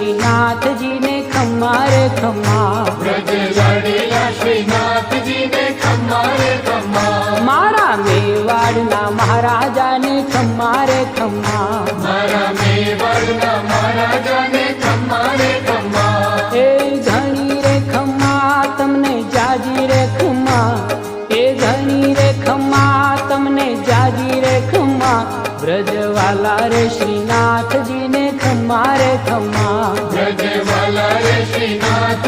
श्रीनाथ जी ने खम्मा रे खम्मा, ब्रज लाडेला श्रीनाथ जी ने खम्मा रे खम्मा, मारा मेवाड़ना महाराजा ने खम्मा रे खम्मा, मारा मेवाड़ना महाराजा ने खम्मा रे खम्मा, ए घणी रे खम्मा तमने जाजी रे खम्मा, ए घणी रे खम्मा तमने जाजी रे खम्मा, ब्रजवाला रे श्रीनाथ जी ने खम्मा रे खम्मा, ब्रजवाला रे श्रीनाथ